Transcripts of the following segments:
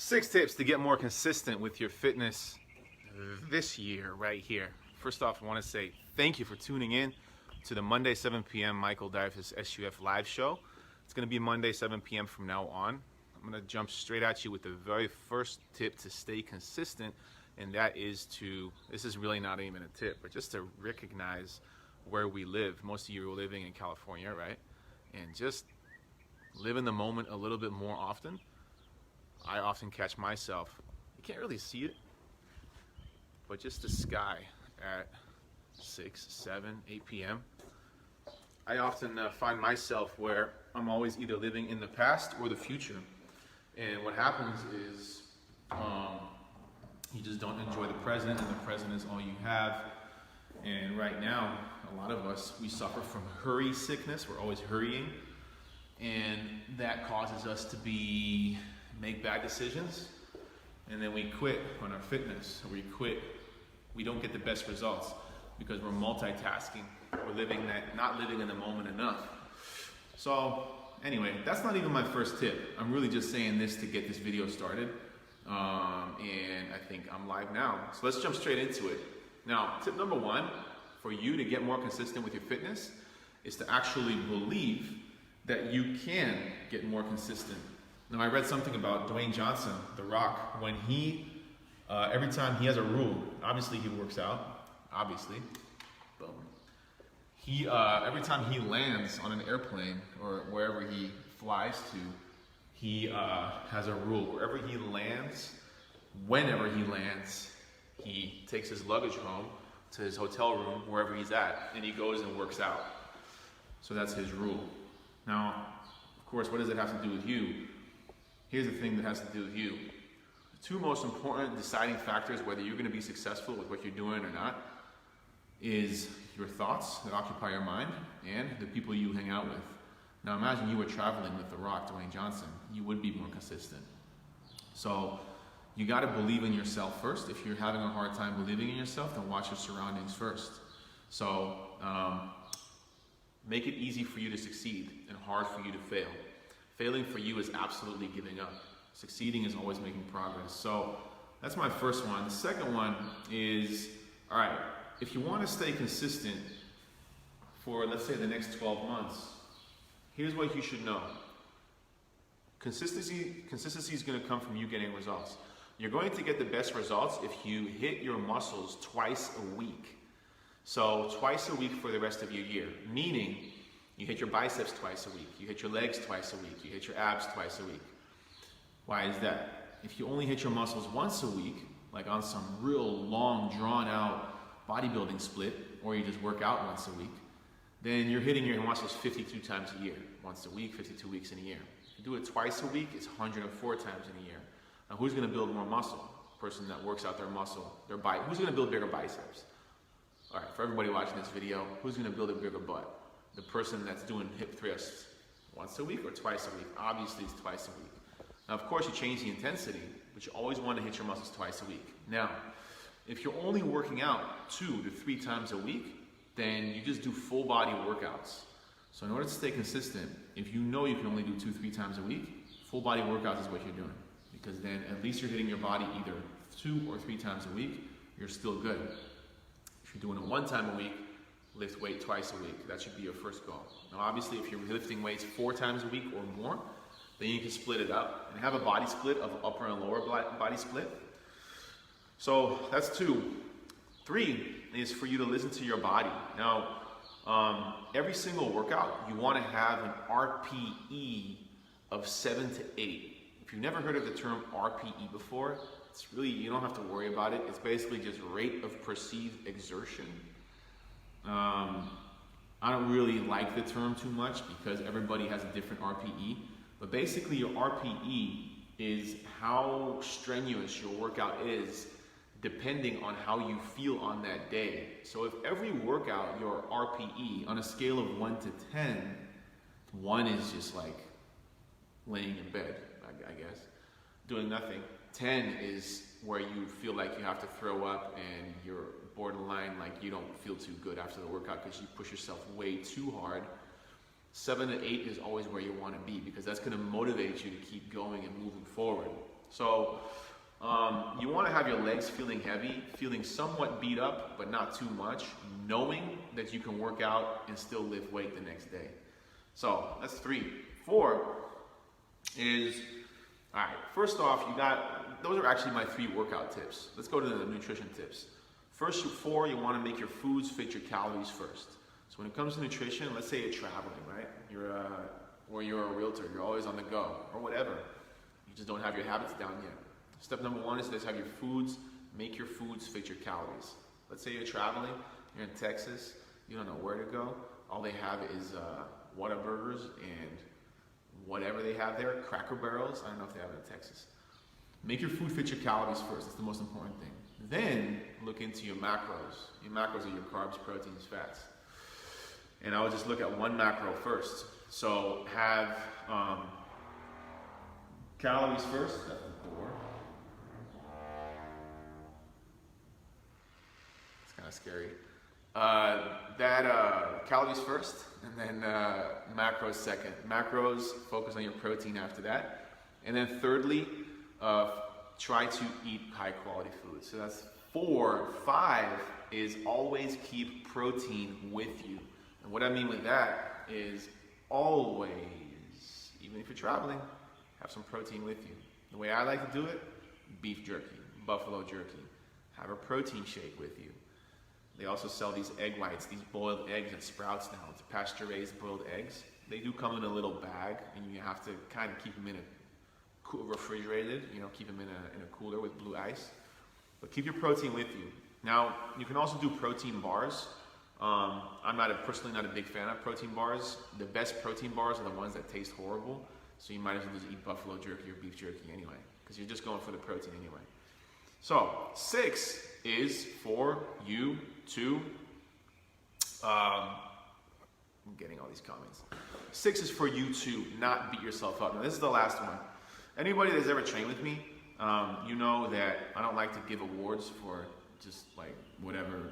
6 tips to get more consistent with your fitness this year right here. First off, I want to say thank you for tuning in to the Monday 7 p.m. Michael Dyfus SUF live show. It's going to be Monday 7 p.m. from now on. I'm going to jump straight at you with the very first tip to stay consistent, and that is this is really not even a tip, but just to recognize where we live. Most of you are living in California, right? And just live in the moment a little bit more often. I often catch myself, you can't really see it, but just the sky at 6, 7, 8 p.m. I often find myself where I'm always either living in the past or the future. And what happens is you just don't enjoy the present, and the present is all you have. And right now, a lot of us, we suffer from hurry sickness. We're always hurrying. And that causes us to make bad decisions, and then we quit on our fitness, or we don't get the best results because we're multitasking. We're not living in the moment enough. So anyway, that's not even my first tip. I'm really just saying this to get this video started, and I think I'm live now. So let's jump straight into it. Now, tip number 1 for you to get more consistent with your fitness is to actually believe that you can get more consistent. Now, I read something about Dwayne Johnson, The Rock, when every time he has a rule, obviously he works out, obviously, boom. Every time he lands on an airplane or wherever he flies to, he has a rule. Wherever he lands, whenever he lands, he takes his luggage home to his hotel room, wherever he's at, and he goes and works out. So that's his rule. Now, of course, what does it have to do with you? Here's the thing that has to do with you. The 2 most important deciding factors whether you're going to be successful with what you're doing or not is your thoughts that occupy your mind and the people you hang out with. Now imagine you were traveling with The Rock, Dwayne Johnson. You would be more consistent. So you got to believe in yourself first. If you're having a hard time believing in yourself, then watch your surroundings first. So make it easy for you to succeed and hard for you to fail. Failing for you is absolutely giving up. Succeeding is always making progress. So that's my first one. The second one is, all right, if you want to stay consistent for, let's say, the next 12 months, here's what you should know. Consistency is going to come from you getting results. You're going to get the best results if you hit your muscles twice a week. So twice a week for the rest of your year, meaning you hit your biceps twice a week, you hit your legs twice a week, you hit your abs twice a week. Why is that? If you only hit your muscles once a week, like on some real long, drawn out bodybuilding split, or you just work out once a week, then you're hitting your muscles 52 times a year. Once a week, 52 weeks in a year. If you do it twice a week, it's 104 times in a year. Now who's going to build more muscle? Person that works out their muscle, who's going to build bigger biceps? All right, for everybody watching this video, who's going to build a bigger butt? The person that's doing hip thrusts once a week or twice a week? Obviously it's twice a week. Now of course you change the intensity, but you always want to hit your muscles twice a week. Now, if you're only working out 2 to 3 times a week, then you just do full body workouts. So in order to stay consistent, if you know you can only do 2-3 times a week, full body workouts is what you're doing. Because then at least you're hitting your body either 2 or 3 times a week, you're still good. If you're doing it 1 time a week, lift weight twice a week. That should be your first goal. Now obviously if you're lifting weights 4 times a week or more, then you can split it up and have a body split of upper and lower body split. So that's 2. 3 is for you to listen to your body. Now every single workout you want to have an RPE of 7 to 8. If you've never heard of the term RPE before, it's really, you don't have to worry about it. It's basically just rate of perceived exertion. I don't really like the term too much because everybody has a different RPE, but basically your RPE is how strenuous your workout is depending on how you feel on that day. So if every workout your RPE on a scale of 1 to 10, 1 is just like laying in bed, I guess, doing nothing. 10 is where you feel like you have to throw up and you're borderline, like you don't feel too good after the workout because you push yourself way too hard. 7 to 8 is always where you want to be because that's going to motivate you to keep going and moving forward. So you want to have your legs feeling heavy, feeling somewhat beat up, but not too much, knowing that you can work out and still lift weight the next day. So that's 3. 4 is, all right, first off, those are actually my 3 workout tips. Let's go to the nutrition tips. First 4, you want to make your foods fit your calories first. So when it comes to nutrition, let's say you're traveling, right? Or you're a realtor, you're always on the go, or whatever. You just don't have your habits down yet. Step number 1 is to have your foods, make your foods fit your calories. Let's say you're traveling, you're in Texas, you don't know where to go. All they have is Whataburgers and whatever they have there, Cracker Barrels. I don't know if they have it in Texas. Make your food fit your calories first. That's the most important thing. Then look into your macros. Your macros are your carbs, proteins, fats. And I would just look at one macro first. So have calories first. That's the door. It's kind of scary. Calories first, and then macros second. Macros, focus on your protein after that. And then thirdly, try to eat high quality food. So that's 4. 5 is always keep protein with you. And what I mean with that is always, even if you're traveling, have some protein with you. The way I like to do it, beef jerky, buffalo jerky. Have a protein shake with you. They also sell these egg whites, these boiled eggs at Sprouts now. It's pasture-raised boiled eggs. They do come in a little bag, and you have to kind of keep them in a refrigerated, keep them in a cooler with blue ice. But keep your protein with you. Now, you can also do protein bars. I'm personally not a big fan of protein bars. The best protein bars are the ones that taste horrible. So you might as well just eat buffalo jerky or beef jerky anyway, because you're just going for the protein anyway. So 6 is for you to, I'm getting all these comments. 6 is for you to not beat yourself up. Now this is the last one. Anybody that's ever trained with me, you know that I don't like to give awards for just like whatever,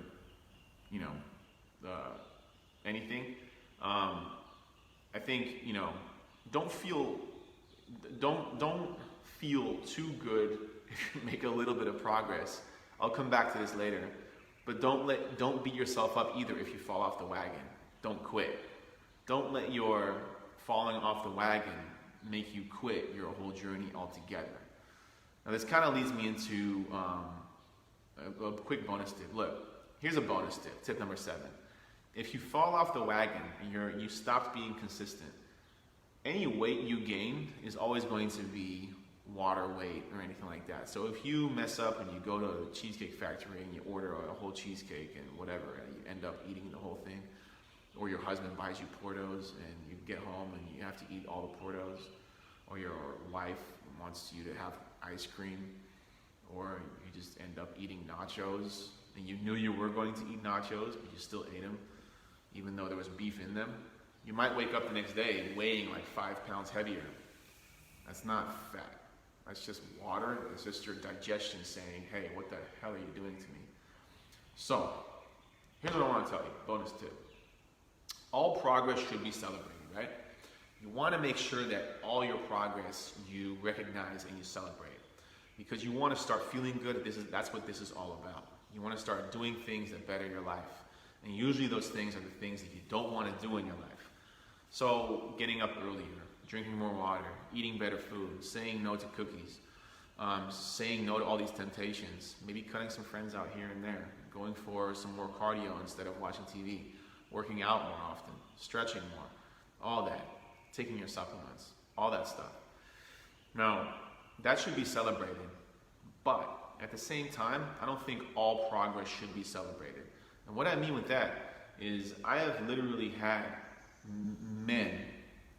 anything. I think, don't feel too good if you make a little bit of progress. I'll come back to this later. But don't beat yourself up either if you fall off the wagon. Don't quit. Don't let your falling off the wagon make you quit your whole journey altogether. Now this kind of leads me into a quick bonus tip. Look, here's a bonus tip, tip number 7. If you fall off the wagon and you stopped being consistent, any weight you gained is always going to be water weight or anything like that. So if you mess up and you go to the Cheesecake Factory and you order a whole cheesecake and whatever, and you end up eating the whole thing, or your husband buys you Portos and you get home and you have to eat all the Portos, or your wife wants you to have ice cream, or you just end up eating nachos and you knew you were going to eat nachos but you still ate them even though there was beef in them, you might wake up the next day weighing like 5 pounds heavier. That's not fat. That's just water. It's just your digestion saying, hey, what the hell are you doing to me? So, here's what I want to tell you, bonus tip. All progress should be celebrated, right? You want to make sure that all your progress you recognize and you celebrate. Because you want to start feeling good. That's what this is all about. You want to start doing things that better your life. And usually those things are the things that you don't want to do in your life. So, getting up earlier, drinking more water, eating better food, saying no to cookies, saying no to all these temptations, maybe cutting some friends out here and there, going for some more cardio instead of watching TV, working out more often, stretching more, all that, taking your supplements, all that stuff. Now, that should be celebrated, but at the same time, I don't think all progress should be celebrated. And what I mean with that is I have literally had men,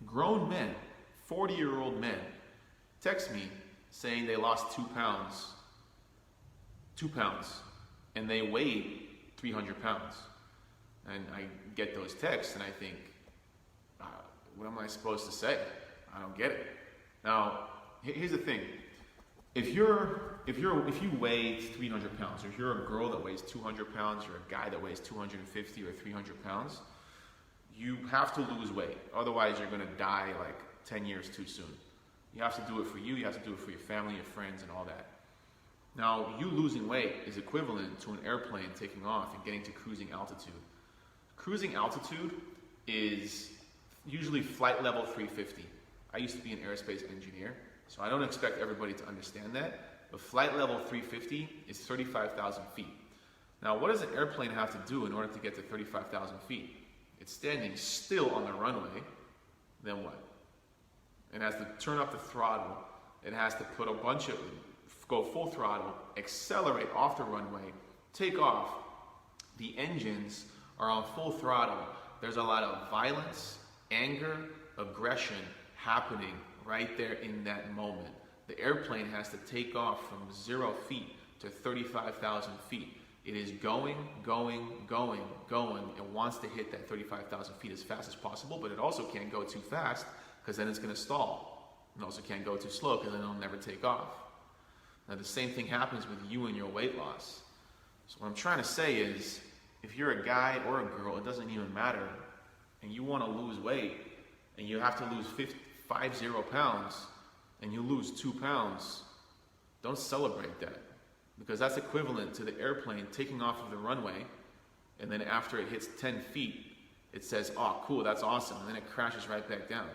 grown men, 40-year-old men, text me saying they lost 2 pounds, and they weighed 300 pounds. And I get those texts and I think, what am I supposed to say? I don't get it. Now, here's the thing. If you weigh 300 pounds, or if you're a girl that weighs 200 pounds, or a guy that weighs 250 or 300 pounds, you have to lose weight. Otherwise, you're going to die like 10 years too soon. You have to do it for you. You have to do it for your family, your friends, and all that. Now, you losing weight is equivalent to an airplane taking off and getting to cruising altitude. Cruising altitude is usually flight level 350. I used to be an aerospace engineer, so I don't expect everybody to understand that, but flight level 350 is 35,000 feet. Now, what does an airplane have to do in order to get to 35,000 feet? It's standing still on the runway, then what? It has to turn up the throttle, it has to go full throttle, accelerate off the runway, take off. The engines are on full throttle. There's a lot of violence, anger, aggression happening right there in that moment. The airplane has to take off from 0 feet to 35,000 feet. It is going. It wants to hit that 35,000 feet as fast as possible, but it also can't go too fast because then it's going to stall. It also can't go too slow because then it'll never take off. Now, the same thing happens with you and your weight loss. So what I'm trying to say is, if you're a guy or a girl, it doesn't even matter, and you want to lose weight, and you have to lose 50 pounds, and you lose 2 pounds, don't celebrate that. Because that's equivalent to the airplane taking off of the runway, and then after it hits 10 feet, it says, oh, cool, that's awesome, and then it crashes right back down.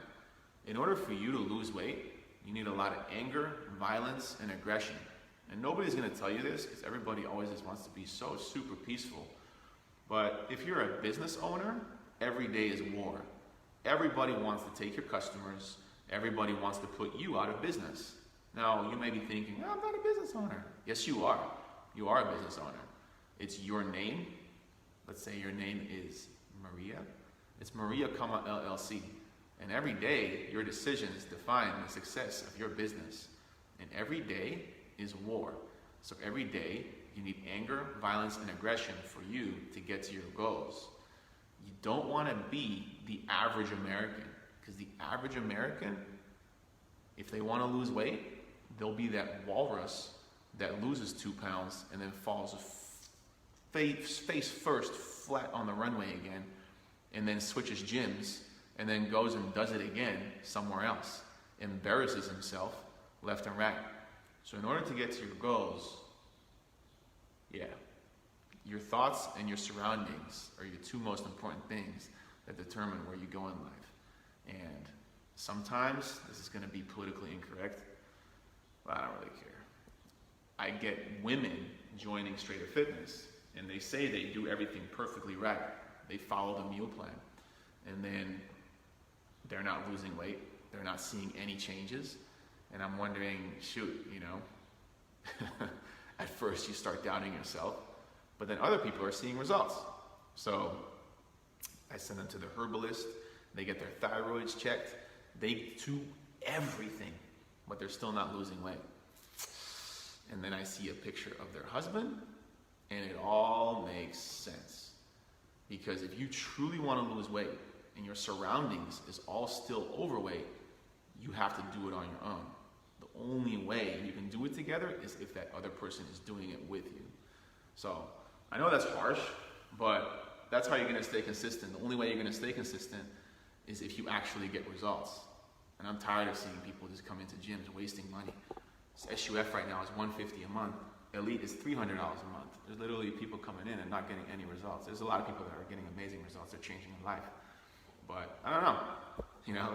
In order for you to lose weight, you need a lot of anger, violence, and aggression. And nobody's going to tell you this, because everybody always just wants to be so super peaceful. But if you're a business owner, every day is war. Everybody wants to take your customers. Everybody wants to put you out of business. Now, you may be thinking, oh, I'm not a business owner. Yes, you are. You are a business owner. It's your name. Let's say your name is Maria. It's Maria, LLC. And every day, your decisions define the success of your business. And every day is war. So every day, you need anger, violence, and aggression for you to get to your goals. You don't want to be the average American, because the average American, if they want to lose weight, they'll be that walrus that loses 2 pounds and then falls face first flat on the runway again, and then switches gyms, and then goes and does it again somewhere else, embarrasses himself left and right. So in order to get to your goals, your thoughts and your surroundings are your 2 most important things that determine where you go in life. And sometimes this is going to be politically incorrect, but I don't really care. I get women joining Straighter Fitness, and they say they do everything perfectly right. They follow the meal plan, and then they're not losing weight. They're not seeing any changes. And I'm wondering, shoot, at first you start doubting yourself, but then other people are seeing results. So I send them to the herbalist. They get their thyroids checked. They do everything, but they're still not losing weight. And then I see a picture of their husband, and it all makes sense. Because if you truly want to lose weight and your surroundings is all still overweight, you have to do it on your own. The only way you can do it together is if that other person is doing it with you. So I know that's harsh, but that's how you're going to stay consistent. The only way you're going to stay consistent is if you actually get results. And I'm tired of seeing people just come into gyms wasting money. SUF right now is $150 a month. Elite is $300 a month. There's literally people coming in and not getting any results. There's a lot of people that are getting amazing results. They're changing their life. But I don't know.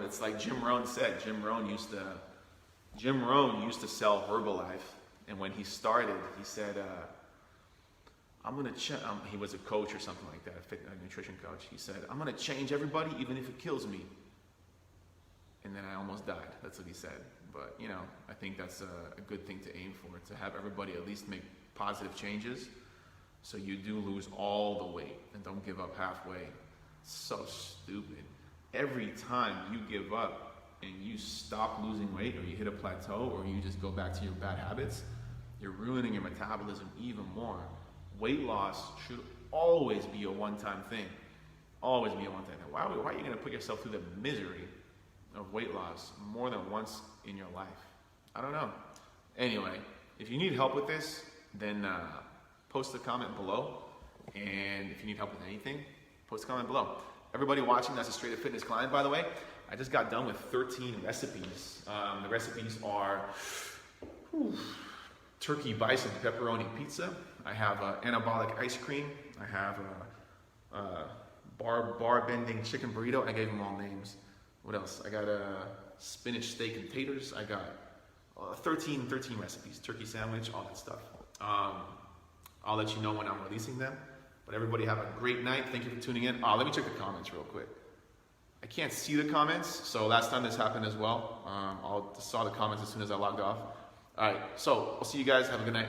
It's like Jim Rohn said. Jim Rohn used to sell Herbalife. And when he started, he said, he was a coach or something like that, a nutrition coach. He said, I'm going to change everybody even if it kills me. And then I almost died. That's what he said. But, I think that's a good thing to aim for, to have everybody at least make positive changes so you do lose all the weight and don't give up halfway. It's so stupid. Every time you give up and you stop losing weight, or you hit a plateau, or you just go back to your bad habits, you're ruining your metabolism even more. Weight loss should always be a one-time thing. Always be a one-time thing. Why are you going to put yourself through the misery of weight loss more than once in your life? I don't know. Anyway, if you need help with this, then post a comment below. And if you need help with anything, post a comment below. Everybody watching that's a Straighter Fitness client, by the way, I just got done with 13 recipes. The recipes are turkey bison pepperoni pizza. I have anabolic ice cream. I have bar bending chicken burrito. I gave them all names. What else? I got spinach steak and taters. I got 13 recipes. Turkey sandwich, all that stuff. I'll let you know when I'm releasing them. But everybody have a great night. Thank you for tuning in. Let me check the comments real quick. I can't see the comments, so last time this happened as well. I saw the comments as soon as I logged off. All right, so I'll see you guys. Have a good night.